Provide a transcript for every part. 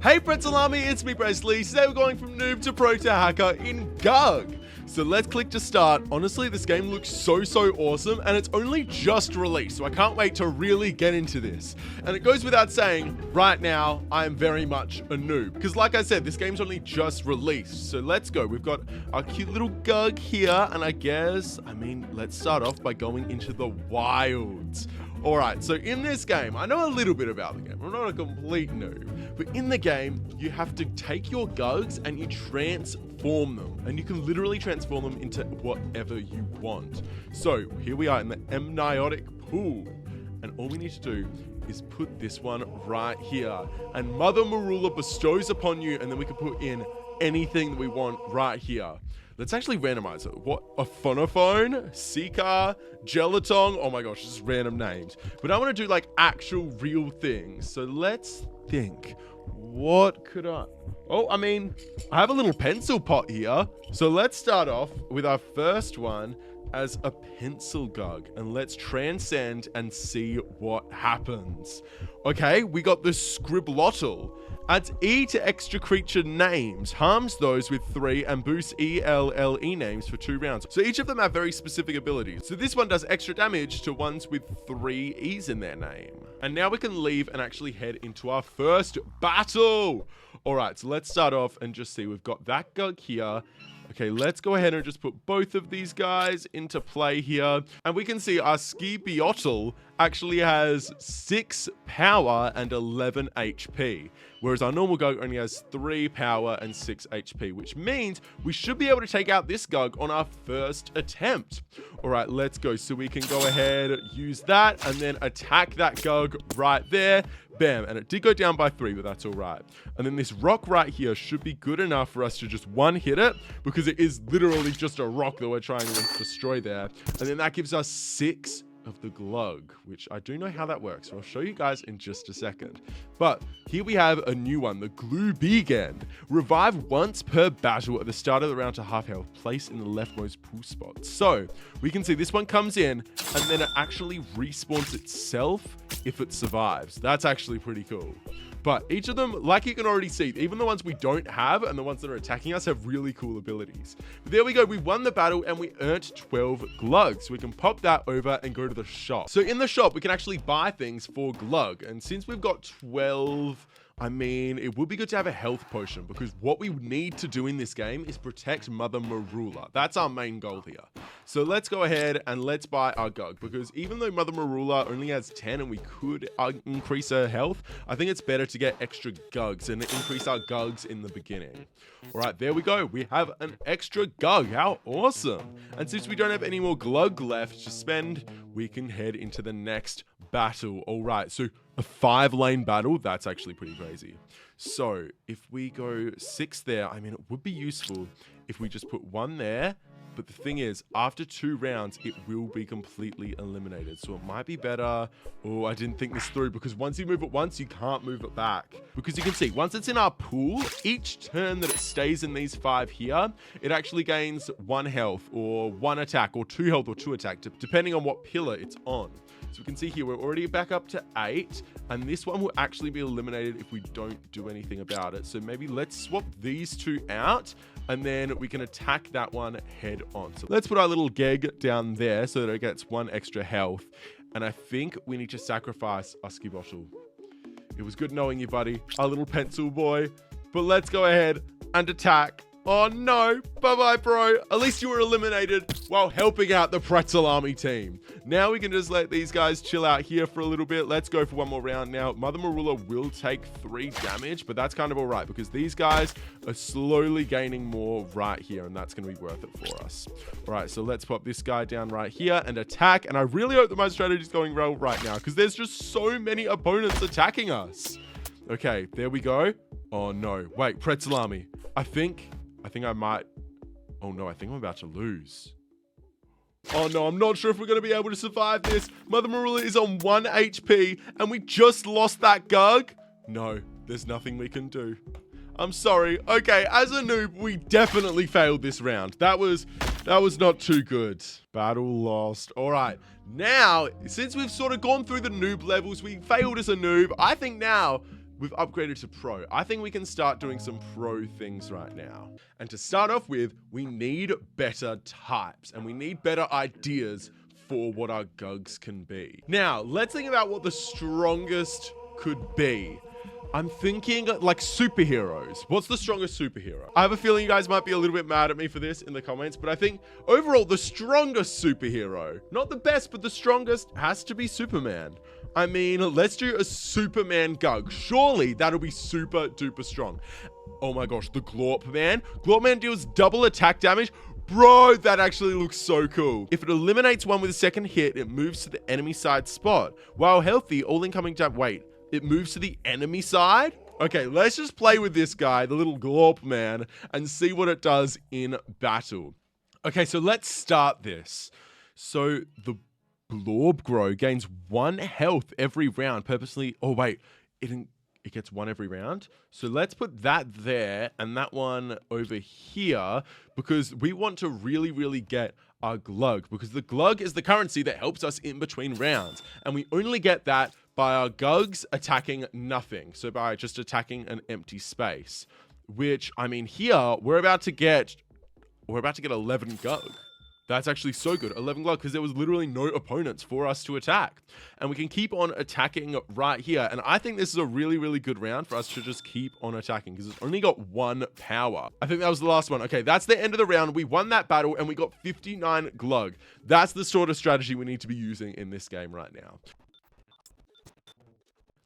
Hey Pretzel Army, it's me Prezley. Today we're going from noob to pro to hacker in GUG. So let's click to start. Honestly, this game looks so awesome and it's only just released, so I can't wait to really get into this. And it goes without saying, right now, I am very much a noob. Because like I said, this game's only just released. So let's go. We've got our cute little GUG here, and let's start off by going into the wilds. Alright, so in this game, I know a little bit about the game. I'm not a complete noob. But in the game, you have to take your GUGs and you transform them. And you can literally transform them into whatever you want. So here we are in the amniotic pool. And all we need to do is put this one right here. And Mother Marula bestows upon you, and then we can put in anything that we want right here. Let's actually randomize it. What? A phonophone? Seeker? Gelatong? Oh my gosh, just random names. But I want to do like actual real things. So let's think. What could I... I have a little pencil pot here. So let's start off with our first one as a pencil GUG. And let's transcend and see what happens. Okay, we got the Scribblottle. Adds E to extra creature names, harms those with 3, and boosts ELLE names for 2 rounds. So each of them have very specific abilities. So this one does extra damage to ones with 3 E's in their name. And now we can leave and actually head into our first battle. All right, so let's start off and just see. We've got that GUG here. Okay, let's go ahead and just put both of these guys into play here. And we can see our Skibiotl actually has 6 power and 11 HP. Whereas our normal GUG only has 3 power and 6 HP, which means we should be able to take out this GUG on our first attempt. All right, let's go. So we can go ahead, use that, and then attack that GUG right there. Bam, and it did go down by 3, but that's all right. And then this rock right here should be good enough for us to just one-hit it, because it is literally just a rock that we're trying to destroy there. And then that gives us 6 of the glug, which I do know how that works, so I'll show you guys in just a second. But here we have a new one, the Glue Begend. Revive once per battle at the start of the round to half health, place in the leftmost pool spot. So we can see this one comes in and then it actually respawns itself if it survives. That's actually pretty cool. But each of them, like you can already see, even the ones we don't have and the ones that are attacking us have really cool abilities. But there we go, we won the battle and we earned 12 glugs. So we can pop that over and go to the shop. So in the shop, we can actually buy things for glug. And since we've got 12... it would be good to have a health potion, because what we need to do in this game is protect Mother Marula. That's our main goal here. So let's go ahead and let's buy our GUG, because even though Mother Marula only has 10 and we could increase her health, I think it's better to get extra GUGs and increase our GUGs in the beginning. All right, there we go. We have an extra GUG. How awesome. And since we don't have any more glug left to spend, we can head into the next battle. All right, so a 5-lane battle, that's actually pretty crazy. So if we go 6 there, it would be useful if we just put 1 there. But the thing is, after 2 rounds, it will be completely eliminated. So it might be better. Oh, I didn't think this through, because once you move it once, you can't move it back. Because you can see, once it's in our pool, each turn that it stays in these 5 here, it actually gains 1 health or 1 attack or 2 health or 2 attack, depending on what pillar it's on. So we can see here, we're already back up to 8, and this one will actually be eliminated if we don't do anything about it. So maybe let's swap these 2 out, and then we can attack that one head on. So let's put our little Geg down there so that it gets 1 extra health. And I think we need to sacrifice our Skibotle. It was good knowing you, buddy, our little pencil boy. But let's go ahead and attack. Oh no, bye-bye, bro. At least you were eliminated while helping out the Pretzel Army team. Now we can just let these guys chill out here for a little bit. Let's go for one more round now. Mother Marula will take 3 damage, but that's kind of all right, because these guys are slowly gaining more right here, and that's going to be worth it for us. All right, so let's pop this guy down right here and attack. And I really hope that my strategy is going well right now, because there's just so many opponents attacking us. Okay, there we go. Oh no, wait, Pretzel Army. I think I might... Oh no, I think I'm about to lose. Oh no, I'm not sure if we're going to be able to survive this. Mother Marula is on 1 HP and we just lost that GUG. No, there's nothing we can do. I'm sorry. Okay, as a noob, we definitely failed this round. That was not too good. Battle lost. All right, now, since we've sort of gone through the noob levels, we failed as a noob, I think now we've upgraded to pro. I think we can start doing some pro things right now. And to start off with, we need better types and we need better ideas for what our GUGs can be. Now, let's think about what the strongest could be. I'm thinking like superheroes. What's the strongest superhero? I have a feeling you guys might be a little bit mad at me for this in the comments, but I think overall the strongest superhero, not the best, but the strongest, has to be Superman. I mean, let's do a Superman GUG. Surely that'll be super duper strong. Oh my gosh, the Glorp Man. Glorp Man deals double attack damage. Bro, that actually looks so cool. If it eliminates one with a second hit, it moves to the enemy side spot. While healthy, all incoming damage. Wait. It moves to the enemy side? Okay, let's just play with this guy, the little Glorp Man, and see what it does in battle. Okay, so let's start this. So the Glorb Grow gains 1 health every round purposely. Oh, wait, it gets 1 every round. So let's put that there and that one over here because we want to really get our glug, because the glug is the currency that helps us in between rounds. And we only get that by our GUGs attacking nothing. So by just attacking an empty space, which, I mean, here we're about to get 11 GUG. That's actually so good. 11 GUG, because there was literally no opponents for us to attack. And we can keep on attacking right here. And I think this is a really good round for us to just keep on attacking, because it's only got 1 power. I think that was the last one. Okay, that's the end of the round. We won that battle and we got 59 glug. That's the sort of strategy we need to be using in this game right now.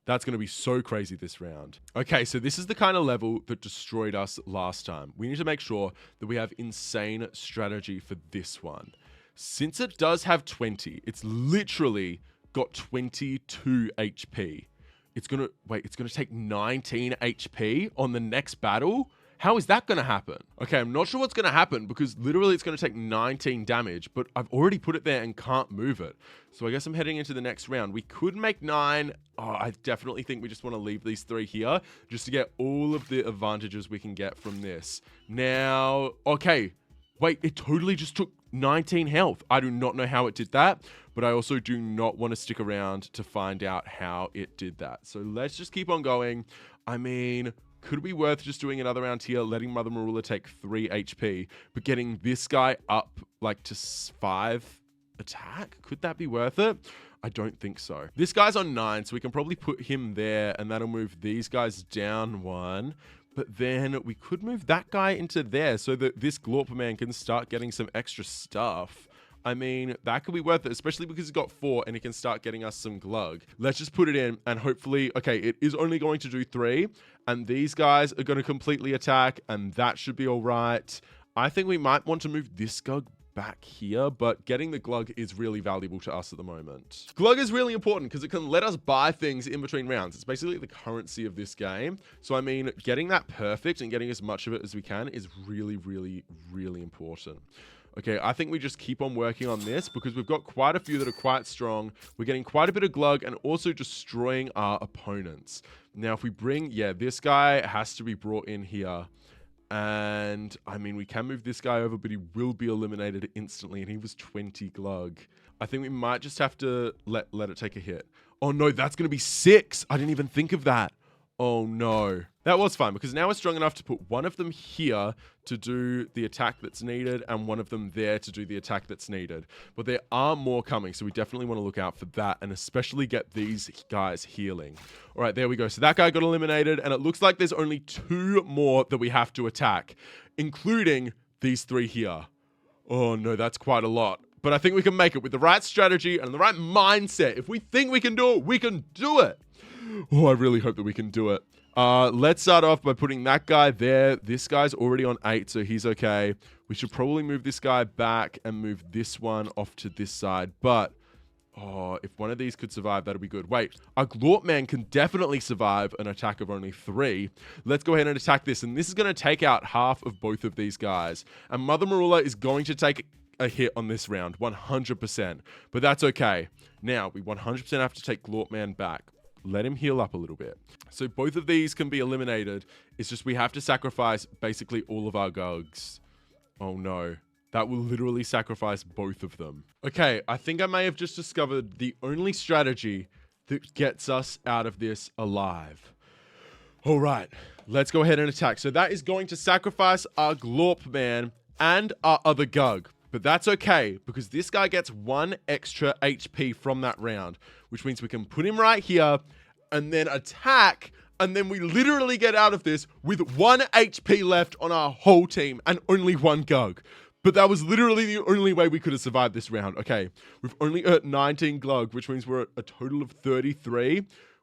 That's going to be so crazy this round. Okay, so this is the kind of level that destroyed us last time. We need to make sure that we have insane strategy for this one. Since it does have 20, it's literally got 22 HP. It's going to take 19 HP on the next battle? How is that going to happen? Okay, I'm not sure what's going to happen because literally it's going to take 19 damage, but I've already put it there and can't move it. So I guess I'm heading into the next round. We could make 9. Oh, I definitely think we just want to leave these 3 here just to get all of the advantages we can get from this. Now, okay, wait, it totally just took 19 health. I do not know how it did that, but I also do not want to stick around to find out how it did that. So let's just keep on going. I mean, could it be worth just doing another round here, letting Mother Marula take 3 HP, but getting this guy up like to 5 attack? Could that be worth it? I don't think so. This guy's on 9, so we can probably put him there, and that'll move these guys down 1. But then we could move that guy into there so that this Glorp Man can start getting some extra stuff. I mean, that could be worth it, especially because he's got 4 and he can start getting us some glug. Let's just put it in and hopefully, okay, it is only going to do 3 and these guys are going to completely attack and that should be all right. I think we might want to move this GUG back here, but getting the glug is really valuable to us at the moment. Glug is really important because it can let us buy things in between rounds. It's basically the currency of this game. So I mean, getting that perfect and getting as much of it as we can is really important. Okay, I think we just keep on working on this because we've got quite a few that are quite strong. We're getting quite a bit of glug and also destroying our opponents. Now, if we bring, yeah, this guy has to be brought in here. And, I mean, we can move this guy over, but he will be eliminated instantly. And he was 20 glug. I think we might just have to let it take a hit. Oh, no, that's going to be 6. I didn't even think of that. Oh, no. That was fine because now we're strong enough to put one of them here to do the attack that's needed and one of them there to do the attack that's needed. But there are more coming, so we definitely want to look out for that and especially get these guys healing. All right, there we go. So that guy got eliminated and it looks like there's only 2 more that we have to attack, including these 3 here. Oh, no, that's quite a lot. But I think we can make it with the right strategy and the right mindset. If we think we can do it, we can do it. Oh, I really hope that we can do it. Let's start off by putting that guy there. This guy's already on 8, so he's okay. We should probably move this guy back and move this one off to this side. But, oh, if one of these could survive, that'd be good. Wait, our Glorp Man can definitely survive an attack of only 3. Let's go ahead and attack this. And this is going to take out half of both of these guys. And Mother Marula is going to take a hit on this round, 100%. But that's okay. Now, we 100% have to take Glorp Man back. Let him heal up a little bit. So both of these can be eliminated. It's just we have to sacrifice basically all of our GUGs. Oh no. That will literally sacrifice both of them. Okay, I think I may have just discovered the only strategy that gets us out of this alive. All right, let's go ahead and attack. So that is going to sacrifice our Glorp man and our other GUG. But that's okay, because this guy gets 1 extra HP from that round, which means we can put him right here and then attack, and then we literally get out of this with 1 HP left on our whole team and only 1 GUG. But that was literally the only way we could have survived this round. Okay, we've only earned 19 GUG, which means we're at a total of 33.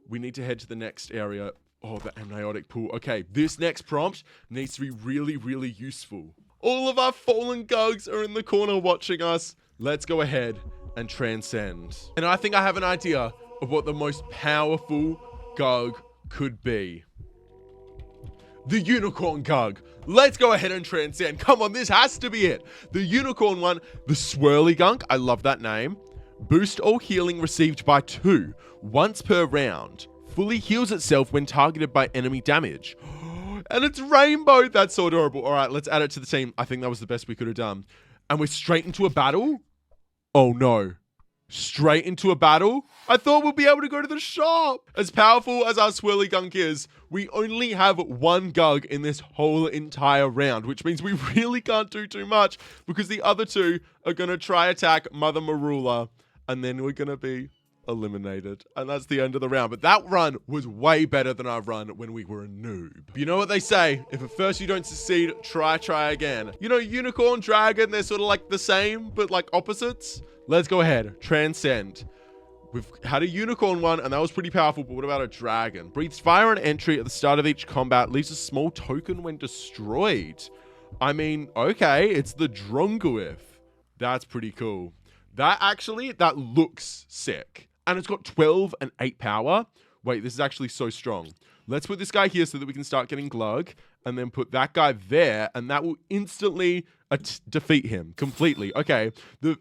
We need to head to the next area. Oh, the amniotic pool. Okay, this next prompt needs to be really, really useful. All of our fallen GUGs are in the corner watching us. Let's go ahead and transcend. And I think I have an idea of what the most powerful GUG could be. The unicorn GUG. Let's go ahead and transcend. Come on, this has to be it. The unicorn one, the swirly gunk. I love that name. Boost all healing received by 2 once per round. Fully heals itself when targeted by enemy damage. And it's rainbow. That's so adorable. All right, let's add it to the team. I think that was the best we could have done. And we're straight into a battle. Oh no. Straight into a battle? I thought we'd be able to go to the shop. As powerful as our swirly gunk is, we only have 1 GUG in this whole entire round, which means we really can't do too much because the other 2 are going to try attack Mother Marula, and then we're going to be eliminated. And that's the end of the round. But that run was way better than our run when we were a noob. You know what they say? If at first you don't succeed, try again. You know, unicorn, dragon, they're sort of like the same, but like opposites. Let's go ahead. Transcend. We've had a unicorn one, and that was pretty powerful, but what about a dragon? Breathes fire on entry at the start of each combat, leaves a small token when destroyed. I mean, okay, it's the Dronguif. That's pretty cool. That looks sick. And it's got 12 and 8 power. Wait, this is actually so strong. Let's put this guy here so that we can start getting Glug, and then put that guy there, and that will instantly defeat him completely. Okay,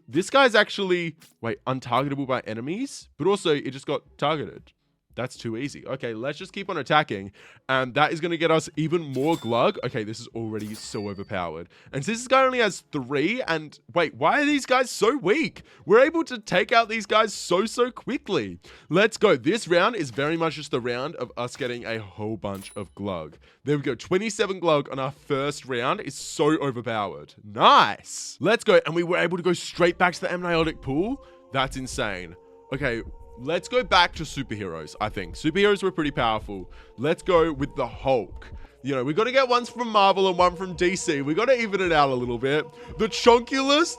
this guy's actually, untargetable by enemies, but also it just got targeted. That's too easy. Okay, let's just keep on attacking. And that is going to get us even more Glug. Okay, this is already so overpowered. And since this guy only has 3, and wait, why are these guys so weak? We're able to take out these guys so quickly. Let's go. This round is very much just the round of us getting a whole bunch of Glug. There we go. 27 Glug on our first round is so overpowered. Nice. Let's go. And we were able to go straight back to the amniotic pool. That's insane. Okay, let's go back to superheroes, I think. Superheroes were pretty powerful. Let's go with the Hulk. You know, we got to get ones from Marvel and one from DC. We got to even it out a little bit. The Chonkulus.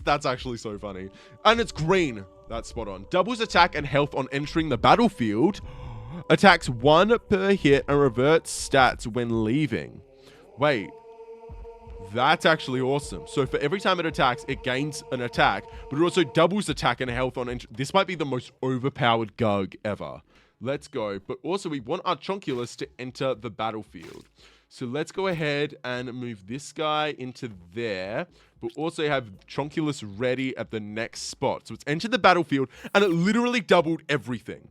That's actually so funny. And it's green. That's spot on. Doubles attack and health on entering the battlefield. Attacks 1 per hit and reverts stats when leaving. Wait. That's actually awesome. So for every time it attacks, it gains an attack, but it also doubles attack and health on entry. This might be the most overpowered GUG ever. Let's go. But also we want our Chonkulus to enter the battlefield. So let's go ahead and move this guy into there, but also have Chonkulus ready at the next spot. So it's entered the battlefield and it literally doubled everything.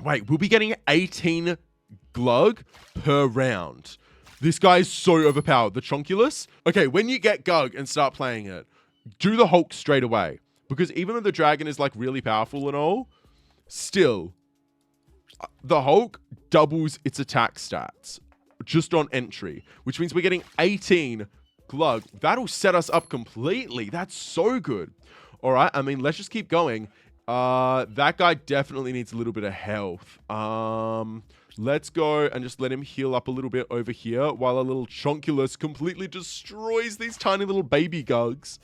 Wait, we'll be getting 18 Glug per round. This guy is so overpowered. The Chonkulus. Okay, when you get GUG and start playing it, do the Hulk straight away. Because even though the dragon is like really powerful and all, still, the Hulk doubles its attack stats just on entry, which means we're getting 18 Glug. That'll set us up completely. That's so good. All right, I mean, let's just keep going. That guy definitely needs a little bit of health. Let's go and just let him heal up a little bit over here while our little Chonkulus completely destroys these tiny little baby GUGs.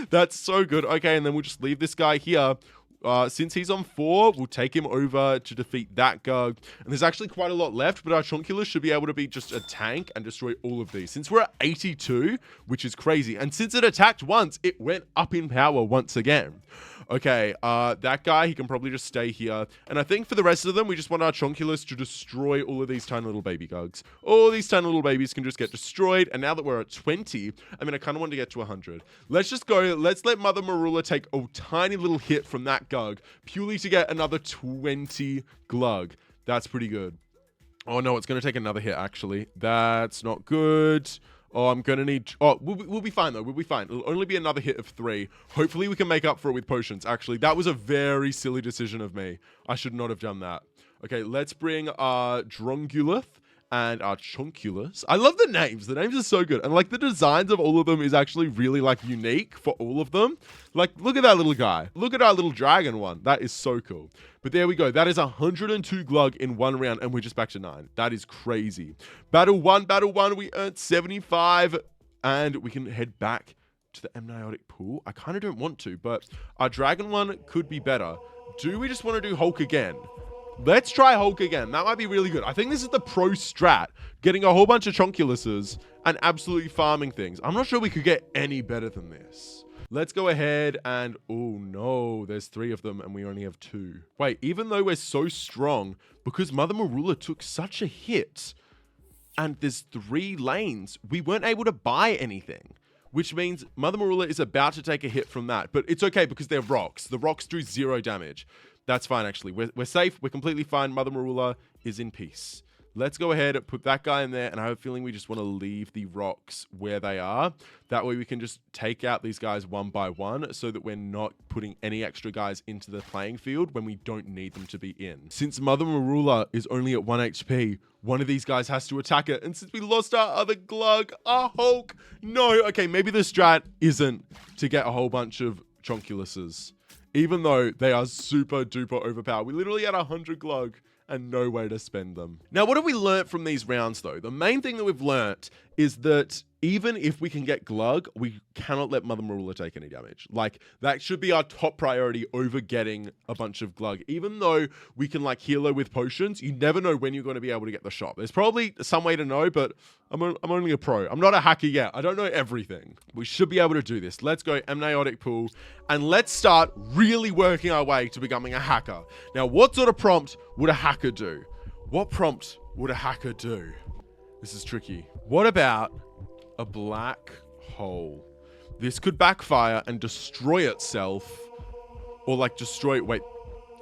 That's so good. Okay, and then we'll just leave this guy here. Since he's on 4, we'll take him over to defeat that GUG. And there's actually quite a lot left, but our Chonkulus should be able to be just a tank and destroy all of these. Since we're at 82, which is crazy, and since it attacked once, it went up in power once again. Okay, that guy, he can probably just stay here. And I think for the rest of them, we just want our Chonkulus to destroy all of these tiny little baby GUGs. All these tiny little babies can just get destroyed. And now that we're at 20, I mean, I kind of want to get to 100. Let's just go. Let's let Mother Marula take a tiny little hit from that GUG, purely to get another 20 Glug. That's pretty good. Oh, no, it's going to take another hit, actually. That's not good. Oh, I'm going to need... Oh, we'll be fine, though. We'll be fine. It'll only be another hit of 3. Hopefully, we can make up for it with potions. Actually, that was a very silly decision of me. I should not have done that. Okay, let's bring our Drongulith and our Chunculus. I love the names. The names are so good. And like the designs of all of them is actually really like unique for all of them. Like, look at that little guy. Look at our little dragon one. That is so cool. But there we go. That is 102 glug in one round, and we're just back to 9. That is crazy. Battle 1. We earned 75, and we can head back to the amniotic pool. I kind of don't want to, but our dragon one could be better. Do we just want to do Hulk again? Let's try Hulk again. That might be really good. I think this is the pro strat. Getting a whole bunch of Chunkuluses and absolutely farming things. I'm not sure we could get any better than this. Let's go ahead and... Oh, no. There's 3 of them and we only have 2. Wait, even though we're so strong, because Mother Marula took such a hit and there's 3 lanes, we weren't able to buy anything. Which means Mother Marula is about to take a hit from that. But it's okay because they're rocks. The rocks do 0 damage. That's fine, actually. We're safe. We're completely fine. Mother Marula is in peace. Let's go ahead and put that guy in there. And I have a feeling we just want to leave the rocks where they are. That way we can just take out these guys one by one so that we're not putting any extra guys into the playing field when we don't need them to be in. Since Mother Marula is only at 1 HP, one of these guys has to attack it. And since we lost our other glug, our Hulk, no. Okay, maybe the strat isn't to get a whole bunch of Chunkuluses, even though they are super duper overpowered. We literally had 100 glug and no way to spend them. Now, what have we learnt from these rounds, though? The main thing that we've learnt is that even if we can get glug, we cannot let Mother Marula take any damage. Like, that should be our top priority over getting a bunch of glug. Even though we can, like, heal her with potions, you never know when you're going to be able to get the shop. There's probably some way to know, but I'm only a pro. I'm not a hacker yet. I don't know everything. We should be able to do this. Let's go amniotic pool, and let's start really working our way to becoming a hacker. Now, what sort of prompt would a hacker do? What prompt would a hacker do? This is tricky. What about a black hole? This could backfire and destroy itself. Or like destroy... Wait.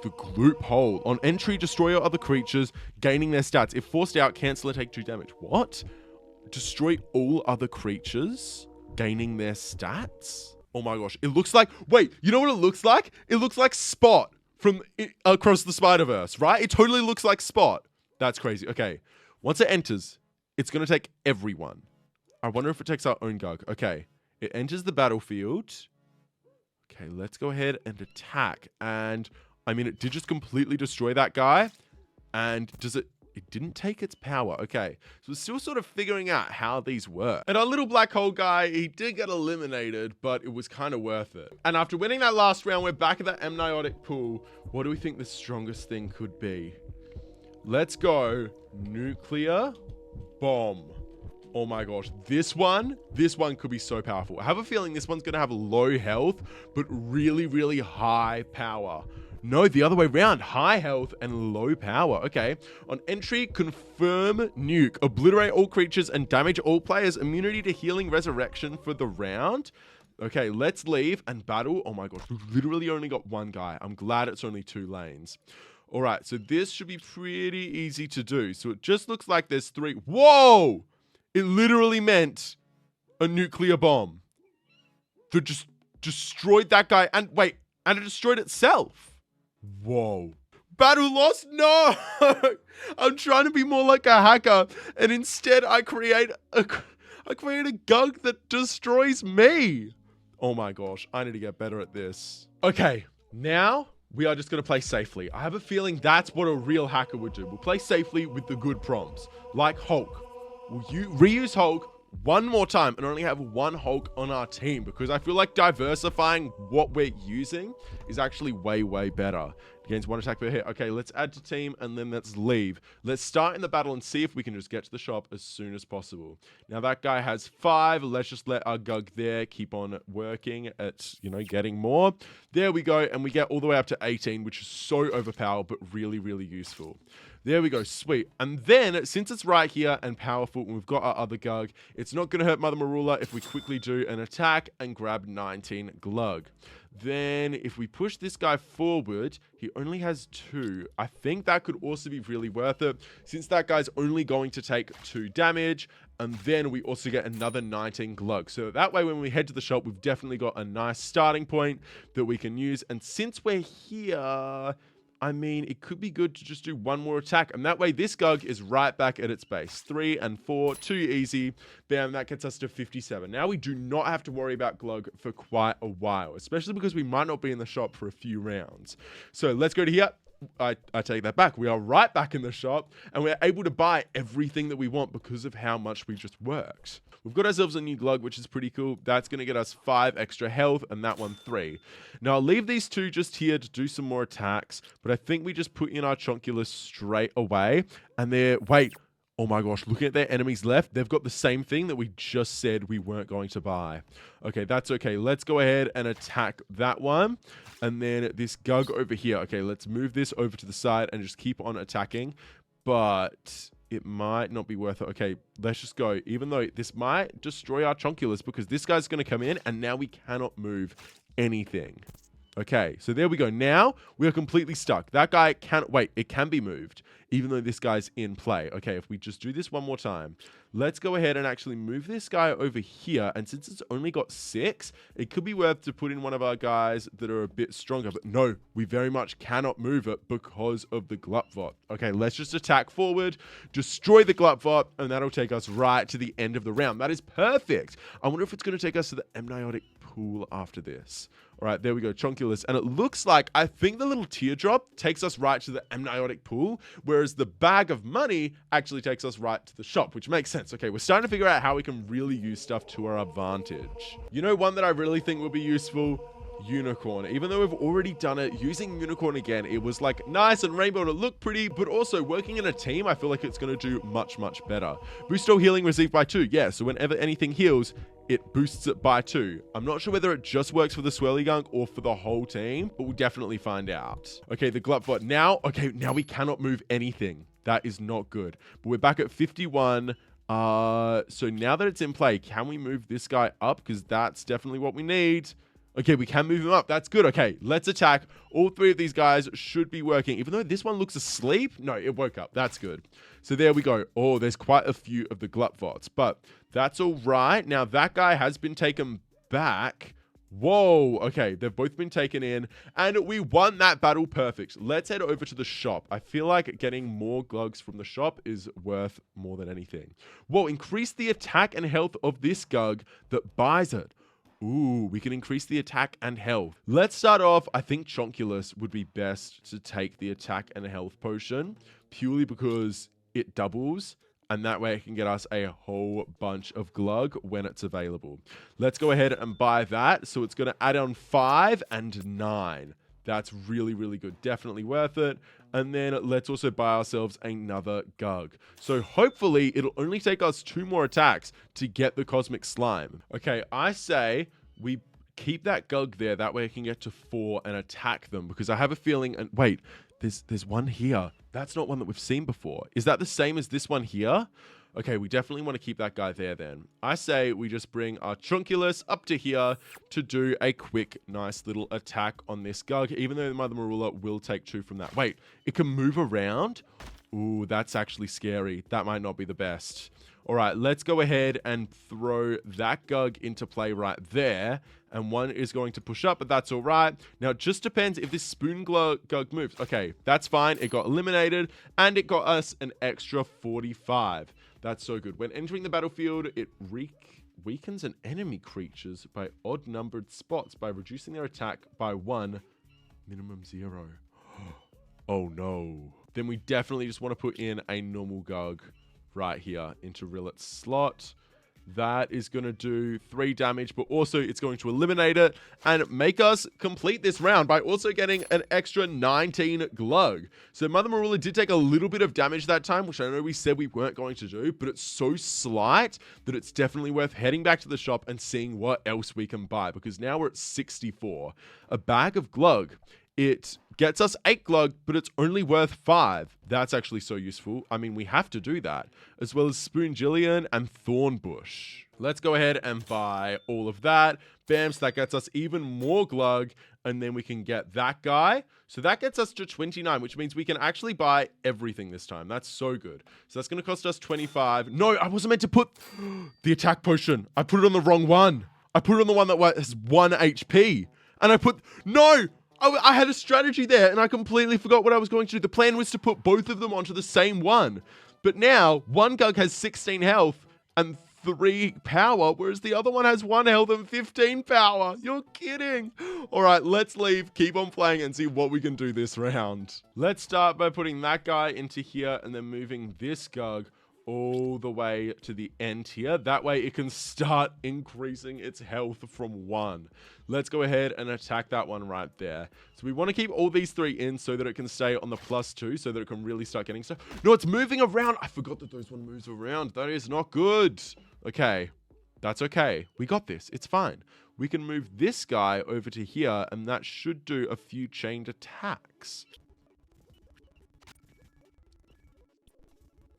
The gloop hole. On entry, destroy other creatures, gaining their stats. If forced out, cancel or take 2 damage. What? Destroy all other creatures, gaining their stats? Oh my gosh. It looks like... Wait, you know what it looks like? It looks like Spot from Across the Spider-Verse, right? It totally looks like Spot. That's crazy. Okay. Once it enters, it's going to take everyone. I wonder if it takes our own GUG. Okay. It enters the battlefield. Okay, let's go ahead and attack. And, I mean, it did just completely destroy that guy. And does it... It didn't take its power. Okay, so we're still sort of figuring out how these work. And our little black hole guy, he did get eliminated, but it was kind of worth it. And after winning that last round, we're back at that amniotic pool. What do we think the strongest thing could be? Let's go nuclear bomb. Oh my gosh, this one could be so powerful. I have a feeling this one's gonna have low health, but really, really high power. No, the other way around. High health and low power. Okay. On entry, confirm nuke. Obliterate all creatures and damage all players. Immunity to healing resurrection for the round. Okay, let's leave and battle. Oh my gosh, we've literally only got 1 guy. I'm glad it's only 2 lanes. All right, so this should be pretty easy to do. So it just looks like there's 3. Whoa! It literally meant a nuclear bomb that just destroyed that guy. And wait, and it destroyed itself. Whoa. Battle lost? No! I'm trying to be more like a hacker, and instead I create a GUG that destroys me. Oh my gosh, I need to get better at this. Okay, now we are just going to play safely. I have a feeling that's what a real hacker would do. We'll play safely with the good prompts, like Hulk. Will you reuse Hulk one more time and only have 1 Hulk on our team, because I feel like diversifying what we're using is actually way, way better. Gains 1 attack per hit. Okay, let's add to team and then let's leave. Let's start in the battle and see if we can just get to the shop as soon as possible. Now that guy has 5. Let's just let our GUG there keep on working at, you know, getting more. There we go. And we get all the way up to 18, which is so overpowered, but really, really useful. There we go, sweet. And then, since it's right here and powerful, and we've got our other GUG, it's not going to hurt Mother Marula if we quickly do an attack and grab 19 glug. Then, if we push this guy forward, he only has 2. I think that could also be really worth it, since that guy's only going to take 2 damage, and then we also get another 19 glug. So that way, when we head to the shop, we've definitely got a nice starting point that we can use. And since we're here... I mean, it could be good to just do one more attack. And that way, this GUG is right back at its base. 3 and 4, too easy. Bam, that gets us to 57. Now we do not have to worry about GUG for quite a while, especially because we might not be in the shop for a few rounds. So let's go to here. I take that back. We are right back in the shop, and we're able to buy everything that we want because of how much we just worked. We've got ourselves a new glug, which is pretty cool. That's going to get us 5 extra health, and that one 3. Now, I'll leave these 2 just here to do some more attacks, but I think we just put in our Chonkulus straight away, and they're... Wait. Oh my gosh, looking at their enemies left, they've got the same thing that we just said we weren't going to buy. Okay, that's okay. Let's go ahead and attack that one. And then this GUG over here. Okay, let's move this over to the side and just keep on attacking. But it might not be worth it. Okay, let's just go. Even though this might destroy our Chonkulus because this guy's going to come in and now we cannot move anything. Okay, so there we go. Now we are completely stuck. That guy can't... Wait, it can be moved, even though this guy's in play. Okay, if we just do this one more time, let's go ahead and actually move this guy over here. And since it's only got 6, it could be worth to put in one of our guys that are a bit stronger. But no, we very much cannot move it because of the Glutvot. Okay, let's just attack forward, destroy the Glutvot, and that'll take us right to the end of the round. That is perfect. I wonder if it's going to take us to the amniotic pool after this. All right, there we go, Chonkulus. And it looks like, I think the little teardrop takes us right to the amniotic pool, whereas the bag of money actually takes us right to the shop, which makes sense. Okay, we're starting to figure out how we can really use stuff to our advantage. You know, one that I really think will be useful? Unicorn. Even though we've already done it, using Unicorn again, it was like nice and rainbow to look pretty, but also working in a team, I feel like it's going to do much, much better. Boost all healing received by 2. Yeah, so whenever anything heals, it boosts it by 2. I'm not sure whether it just works for the Swirly Gunk or for the whole team, but we'll definitely find out. Okay, the Glutvot now. Okay, now we cannot move anything. That is not good. But we're back at 51. So now that it's in play, can we move this guy up? Because that's definitely what we need. Okay, we can move him up. That's good. Okay, let's attack. All 3 of these guys should be working. Even though this one looks asleep. No, it woke up. That's good. So there we go. Oh, there's quite a few of the Glutvots. But that's all right. Now, that guy has been taken back. Whoa. Okay, they've both been taken in. And we won that battle perfect. Let's head over to the shop. I feel like getting more Glugs from the shop is worth more than anything. Whoa, increase the attack and health of this GUG that buys it. Ooh, we can increase the attack and health. Let's start off. I think Chonkulus would be best to take the attack and health potion purely because it doubles. And that way it can get us a whole bunch of Glug when it's available. Let's go ahead and buy that. So it's going to add on 5 and 9. That's really, really good. Definitely worth it. And then let's also buy ourselves another GUG. So hopefully it'll only take us 2 more attacks to get the Cosmic Slime. Okay, I say we keep that GUG there. That way I can get to 4 and attack them. Because I have a feeling... And wait, there's one here. That's not one that we've seen before. Is that the same as this one here? Okay, we definitely want to keep that guy there then. I say we just bring our Chonkulus up to here to do a quick, nice little attack on this GUG, even though the Mother Marula will take 2 from that. Wait, it can move around? Ooh, that's actually scary. That might not be the best. All right, let's go ahead and throw that GUG into play right there. And one is going to push up, but that's all right. Now, it just depends if this Spoon GUG moves. Okay, that's fine. It got eliminated, and it got us an extra 45. That's so good. When entering the battlefield, it weakens an enemy creatures by odd-numbered spots by reducing their attack by 1, minimum 0. Oh, no. Then we definitely just want to put in a normal GUG right here into Rillet's slot. That is going to do 3 damage, but also it's going to eliminate it and make us complete this round by also getting an extra 19 Glug. So Mother Marula did take a little bit of damage that time, which I know we said we weren't going to do, but it's so slight that it's definitely worth heading back to the shop and seeing what else we can buy, because now we're at 64. A bag of Glug. It gets us 8 Glug, but it's only worth 5. That's actually so useful. I mean, we have to do that. As well as Spoongillion and Thornbush. Let's go ahead and buy all of that. Bam, so that gets us even more Glug. And then we can get that guy. So that gets us to 29, which means we can actually buy everything this time. That's so good. So that's going to cost us 25. No, I wasn't meant to put the attack potion. I put it on the wrong one. I put it on the one that has 1 HP. And I put... No! I had a strategy there and I completely forgot what I was going to do. The plan was to put both of them onto the same one. But now, one GUG has 16 health and 3 power, whereas the other one has 1 health and 15 power. You're kidding. All right, let's leave, keep on playing and see what we can do this round. Let's start by putting that guy into here and then moving this GUG all the way to the end here. That way it can start increasing its health from 1. Let's go ahead and attack that one right there. So we want to keep all these 3 in so that it can stay on the +2 so that it can really start getting stuff. No, it's moving around. I forgot that those one moves around. That is not good. Okay, that's okay. We got this. It's fine. We can move this guy over to here and that should do a few chained attacks.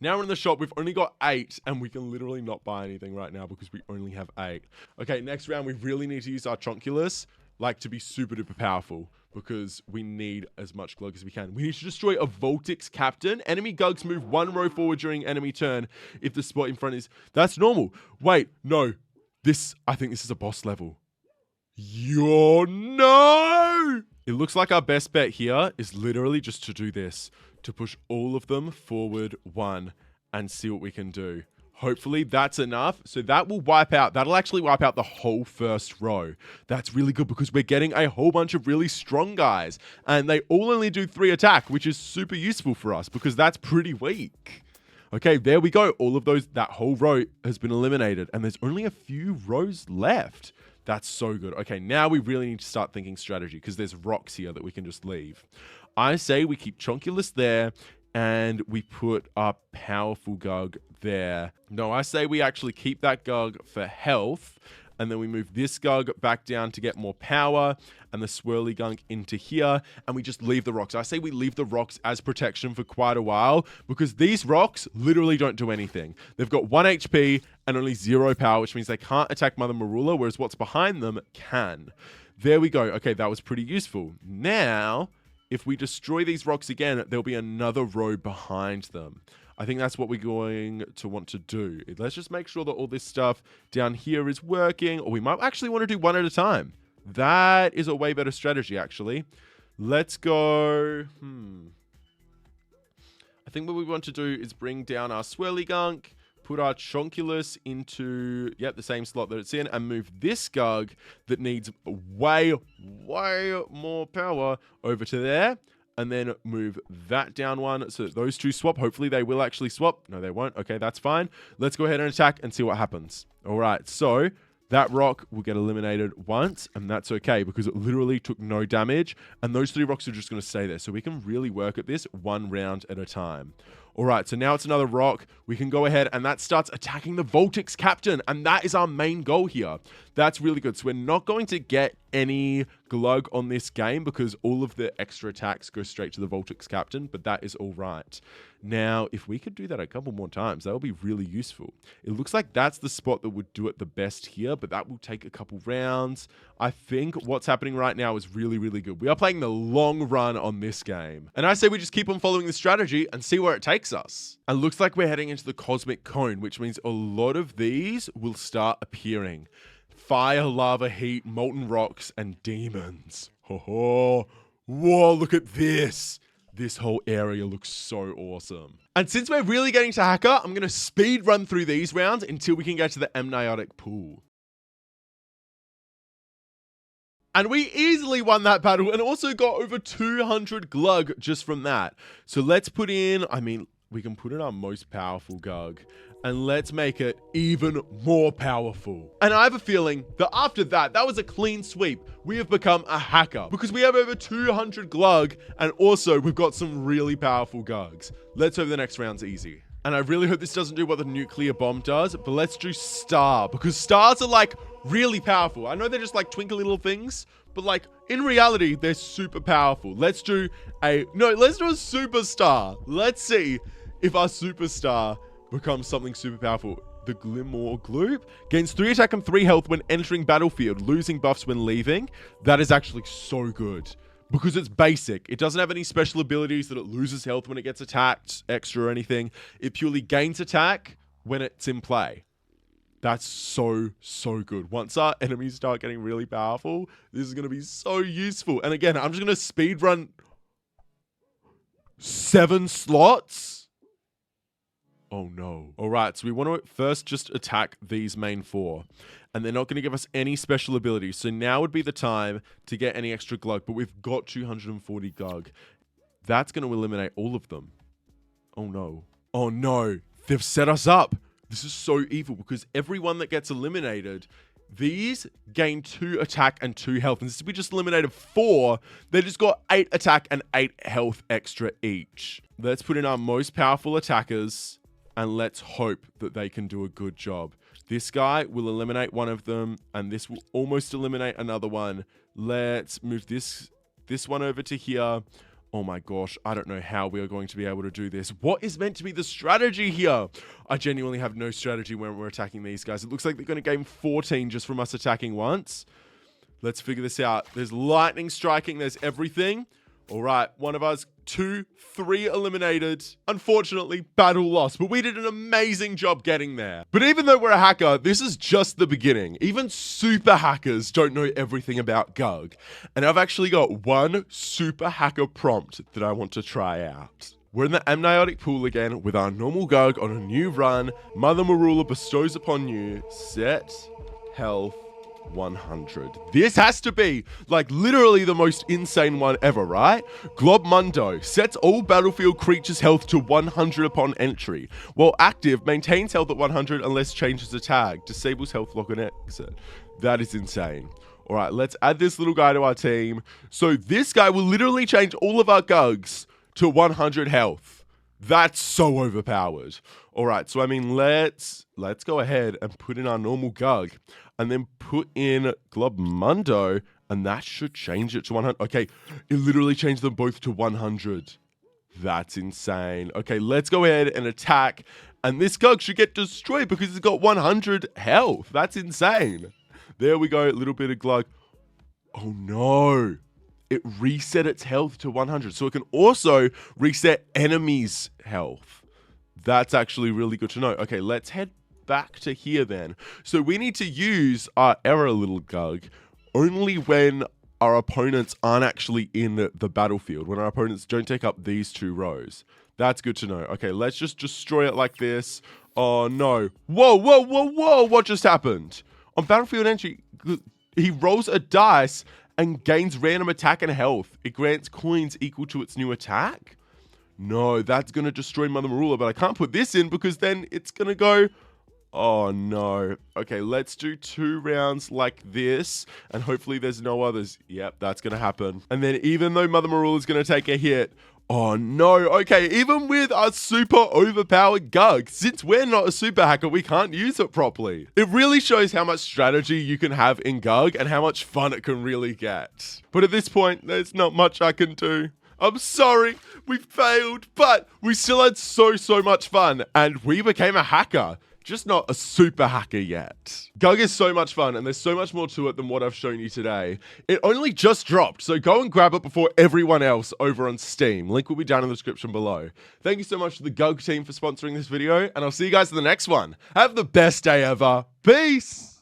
Now we're in the shop, we've only got 8, and we can literally not buy anything right now because we only have 8. Okay, next round, we really need to use our Chonkulus, like, to be super duper powerful, because we need as much GUG as we can. We need to destroy a Voltix Captain. Enemy GUGs move 1 row forward during enemy turn if the spot in front is... That's normal. Wait, no. I think this is a boss level. No! It looks like our best bet here is literally just to do this. To push all of them forward 1 and see what we can do. Hopefully that's enough. So that will wipe out. That'll actually wipe out the whole first row. That's really good because we're getting a whole bunch of really strong guys. And they all only do 3 attack, which is super useful for us because that's pretty weak. Okay, there we go. All of those, that whole row has been eliminated. And there's only a few rows left. That's so good. Okay, now we really need to start thinking strategy because there's rocks here that we can just leave. I say we keep Chonkulus there and we put our powerful GUG there. No, I say we actually keep that GUG for health and then we move this GUG back down to get more power and the swirly gunk into here and we just leave the rocks. I say we leave the rocks as protection for quite a while because these rocks literally don't do anything. They've got 1 HP and only 0 power, which means they can't attack Mother Marula, whereas what's behind them can. There we go. Okay, that was pretty useful. Now, if we destroy these rocks again, there'll be another row behind them. I think that's what we're going to want to do. Let's just make sure that all this stuff down here is working, or we might actually want to do 1 at a time. That is a way better strategy, actually. Let's go... I think what we want to do is bring down our swirly gunk, put our Chonkulus into, the same slot that it's in, and move this GUG that needs way more power over to there, and then move that down 1 so that those 2 swap. Hopefully they will actually swap. No, they won't. Okay, that's fine. Let's go ahead and attack and see what happens. All right, so that rock will get eliminated once, and that's okay because it literally took no damage, and those 3 rocks are just going to stay there, so we can really work at this 1 round at a time. All right, so now it's another rock. We can go ahead, and that starts attacking the Voltix Captain, and that is our main goal here. That's really good. So we're not going to get any GUG on this game because all of the extra attacks go straight to the Voltix Captain, but that is all right. Now, if we could do that a couple more times, that would be really useful. It looks like that's the spot that would do it the best here, but that will take a couple rounds. I think what's happening right now is really, really good. We are playing the long run on this game. And I say we just keep on following the strategy and see where it takes us. And looks like we're heading into the Cosmic Cone, which means a lot of these will start appearing. Fire, lava, heat, molten rocks, and demons. Whoa, look at this. This whole area looks so awesome. And since we're really getting to Hacker, I'm going to speed run through these rounds until we can get to the amniotic pool. And we easily won that battle and also got over 200 GUG just from that. So let's put in, we can put in our most powerful GUG. And let's make it even more powerful. And I have a feeling that after that was a clean sweep. We have become a hacker because we have over 200 GUG and also we've got some really powerful GUGs. Let's hope the next round's easy. And I really hope this doesn't do what the nuclear bomb does, but let's do Star because stars are like really powerful. I know they're just like twinkly little things, but like in reality, they're super powerful. Let's do a superstar. Let's see if our superstar becomes something super powerful. The Glimmer Gloop gains 3 attack and 3 health when entering battlefield, losing buffs when leaving. That is actually so good because it's basic. It doesn't have any special abilities that it loses health when it gets attacked, extra or anything. It purely gains attack when it's in play. That's so good. Once our enemies start getting really powerful, this is going to be so useful. And again, I'm just going to speed run 7 slots. Oh no. All right, so we want to first just attack these main 4. And they're not going to give us any special abilities. So now would be the time to get any extra GUG. But we've got 240 GUG. That's going to eliminate all of them. Oh no. Oh no. They've set us up. This is so evil because everyone that gets eliminated, these gain 2 attack and 2 health. And since we just eliminated 4, they just got 8 attack and 8 health extra each. Let's put in our most powerful attackers and let's hope that they can do a good job. This guy will eliminate one of them, and this will almost eliminate another one. Let's move this one over to here. Oh my gosh, I don't know how we are going to be able to do this. What is meant to be the strategy here? I genuinely have no strategy when we're attacking these guys. It looks like they're going to gain 14 just from us attacking once. Let's figure this out. There's lightning striking. There's everything. All right, one of us, 2, 3 eliminated. Unfortunately, battle lost, but we did an amazing job getting there. But even though we're a hacker, this is just the beginning. Even super hackers don't know everything about GUG. And I've actually got one super hacker prompt that I want to try out. We're in the amniotic pool again with our normal GUG on a new run. Mother Marula bestows upon you set health 100. This has to be like literally the most insane one ever, right? Globmundo sets all battlefield creatures' health to 100 upon entry. While active, maintains health at 100 unless changes a tag. Disables health lock on exit. That is insane. All right, let's add this little guy to our team. So this guy will literally change all of our GUGs to 100 health. That's so overpowered. All right, so I mean, let's go ahead and put in our normal GUG and then put in Globmundo, and that should change it to 100. Okay, it literally changed them both to 100. That's insane. Okay, let's go ahead and attack, and this GUG should get destroyed because it's got 100 health. That's insane. There we go, a little bit of GUG. Oh no. It reset its health to 100. So it can also reset enemies' health. That's actually really good to know. Okay, let's head back to here then. So we need to use our error little GUG only when our opponents aren't actually in the battlefield. When our opponents don't take up these 2 rows. That's good to know. Okay, let's just destroy it like this. Oh no. Whoa, whoa, whoa, whoa. What just happened? On battlefield entry, he rolls a dice and gains random attack and health. It grants coins equal to its new attack. No, that's going to destroy Mother Marula, but I can't put this in because then it's going to go... Oh no. Okay, let's do 2 rounds like this, and hopefully there's no others. Yep, that's going to happen. And then even though Mother Marula is going to take a hit... Oh no, okay, even with our super overpowered GUG, since we're not a super hacker, we can't use it properly. It really shows how much strategy you can have in GUG and how much fun it can really get. But at this point, there's not much I can do. I'm sorry, we failed, but we still had so much fun, and we became a hacker. Just not a super hacker yet. GUG is so much fun, and there's so much more to it than what I've shown you today. It only just dropped, so go and grab it before everyone else over on Steam. Link will be down in the description below. Thank you so much to the GUG team for sponsoring this video, and I'll see you guys in the next one. Have the best day ever. Peace!